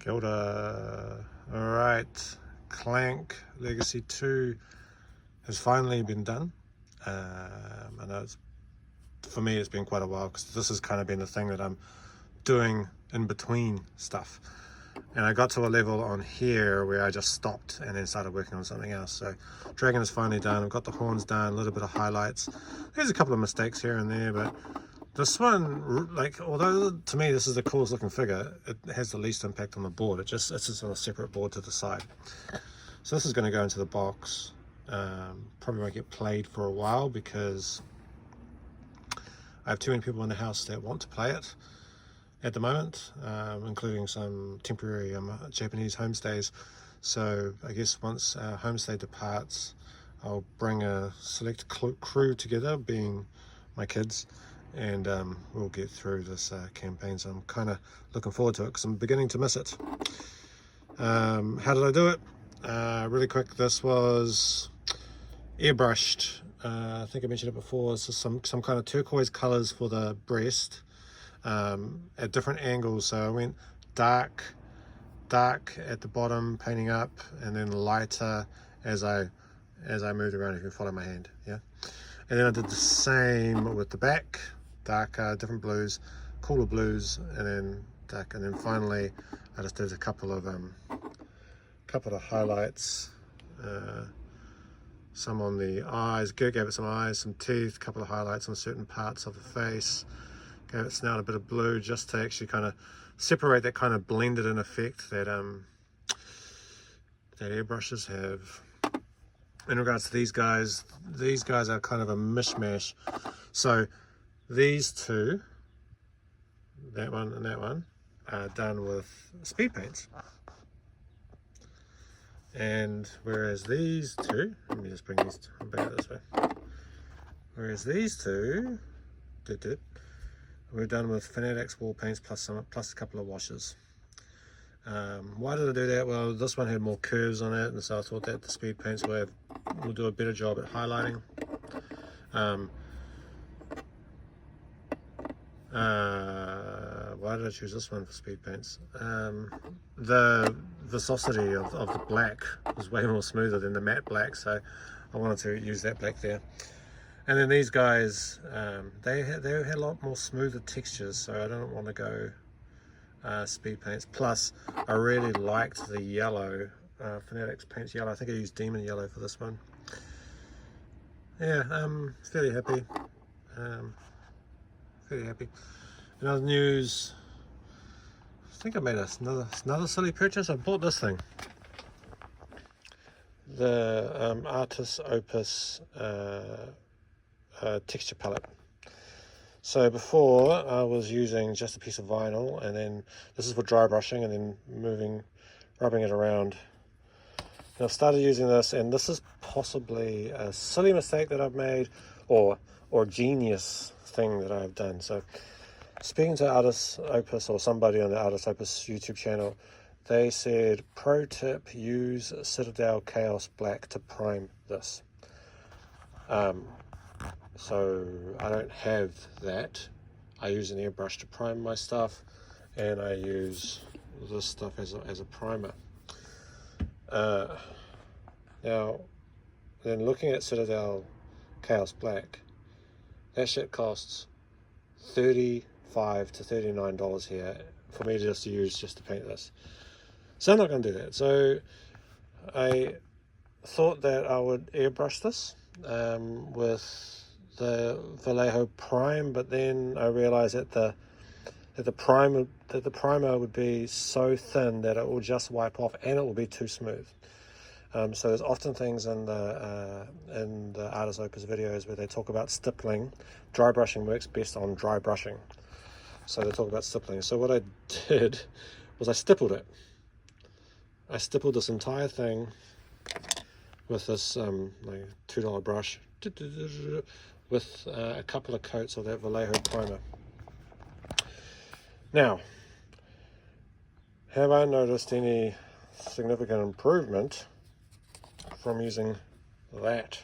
Kia ora. Alright, Clank Legacy 2 has finally been done. I know for me it's been quite a while because this has kind of been the thing that I'm doing in between stuff. And I got to a level on here where I just stopped and then started working on something else. So Dragon is finally done. I've got the horns done, a little bit of highlights. There's a couple of mistakes here and there, but this one, like, although to me this is the coolest looking figure, it has the least impact on the board. It's just on a separate board to the side. So this is going to go into the box. Probably won't get played for a while because I have too many people in the house that want to play it at the moment, including some temporary Japanese homestays. So I guess once our homestay departs, I'll bring a select crew together, being my kids, and we'll get through this campaign. So I'm kind of looking forward to it because I'm beginning to miss it. How did I do it? Really quick, this was airbrushed. I think I mentioned it before. So some kind of turquoise colors for the breast at different angles. So I went dark at the bottom, painting up, and then lighter as I moved around. If you follow my hand, yeah. And then I did the same with the back, darker, different blues, cooler blues, and then dark. And then finally, I just did a couple of highlights. Some on the eyes, gave it some eyes, some teeth, a couple of highlights on certain parts of the face. Gave its snout a bit of blue just to actually kind of separate that kind of blended in effect that airbrushes have. In regards to these guys are kind of a mishmash. So these two, that one and that one, are done with speed paints. And whereas these two, let me just bring these back out this way. Whereas these two, we're done with Fanatics wall paints plus a couple of washes. Why did I do that? Well, this one had more curves on it, and so I thought that the speed paints will do a better job at highlighting. Why did I choose this one for speed paints? The viscosity of the black was way more smoother than the matte black, so I wanted to use that black there. And then these guys, they had a lot more smoother textures, so I don't want to go speed paints. Plus, I really liked the yellow, Fanatics paints yellow. I think I used Demon Yellow for this one. Yeah, fairly happy. In other news, I think I made another silly purchase. I bought this thing, the Artis Opus texture palette. So before I was using just a piece of vinyl, and then this is for dry brushing, and then rubbing it around. And I've started using this, and this is possibly a silly mistake that I've made, or genius thing that I've done. So speaking to Artis Opus, or somebody on the Artis Opus YouTube channel, they said, pro tip, use Citadel Chaos Black to prime this. So I don't have that. I use an airbrush to prime my stuff, and I use this stuff as a primer. Now, then looking at Citadel Chaos Black, that shit costs $35 to $39 here for me to use to paint this. So I'm not going to do that. So I thought that I would airbrush this with the Vallejo Prime, but then I realized that the primer would be so thin that it will just wipe off, and it will be too smooth. So there's often things in the Artis Opus videos where they talk about stippling. Dry brushing works best on dry brushing, so they talk about stippling. So what I did was I stippled it. I stippled this entire thing with this like $2 brush with a couple of coats of that Vallejo primer. Now, have I noticed any significant improvement from using that?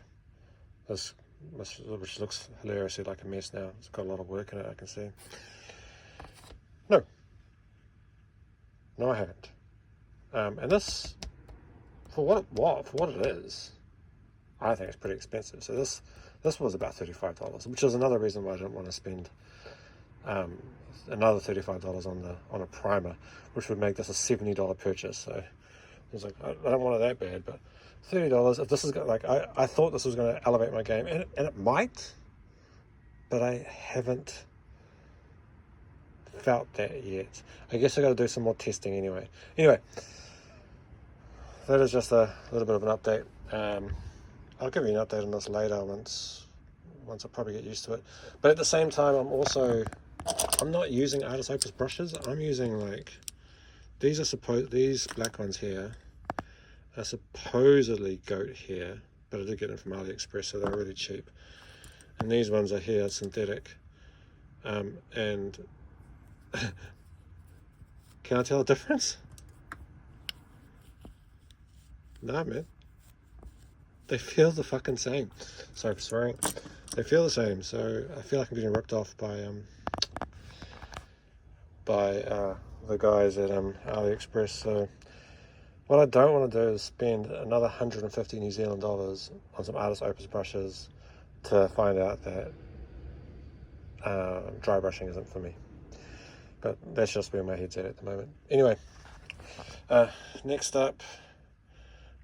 This, which looks hilariously like a mess now. It's got a lot of work in it, I can see. No, I haven't. And this, for what it is, I think it's pretty expensive. So this was about $35, which is another reason why I didn't want to spend another $35 on a primer, which would make this a $70 purchase. So I was like, I don't want it that bad, but $30. If this is like, I thought this was going to elevate my game, and it might, but I haven't felt that yet. I guess I got to do some more testing anyway. Anyway, that is just a little bit of an update. I'll give you an update on this later once I probably get used to it. But at the same time, I'm not using Artist Opus brushes. I'm using like these black ones here are supposedly goat hair, but I did get them from AliExpress, so they're really cheap. And these ones are here, synthetic. And can I tell a difference? Nah, man. They feel the fucking same. Sorry for swearing. They feel the same, so I feel like I'm getting ripped off by the guys at AliExpress. So what I don't want to do is spend another 150 New Zealand dollars on some Artist Opus brushes to find out that dry brushing isn't for me. But that's just where my head's at the moment. Anyway, next up,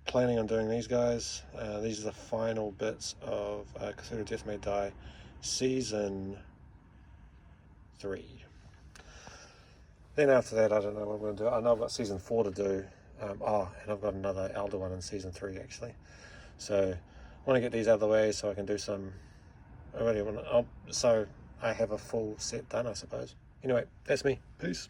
planning on doing these guys. These are the final bits of Cthulhu Death May Die Season 3. Then after that, I don't know what I'm going to do. I know I've got Season 4 to do. And I've got another Elder one in Season 3, actually. So I want to get these out of the way so I can do some... so I have a full set done, I suppose. Anyway, that's me. Peace.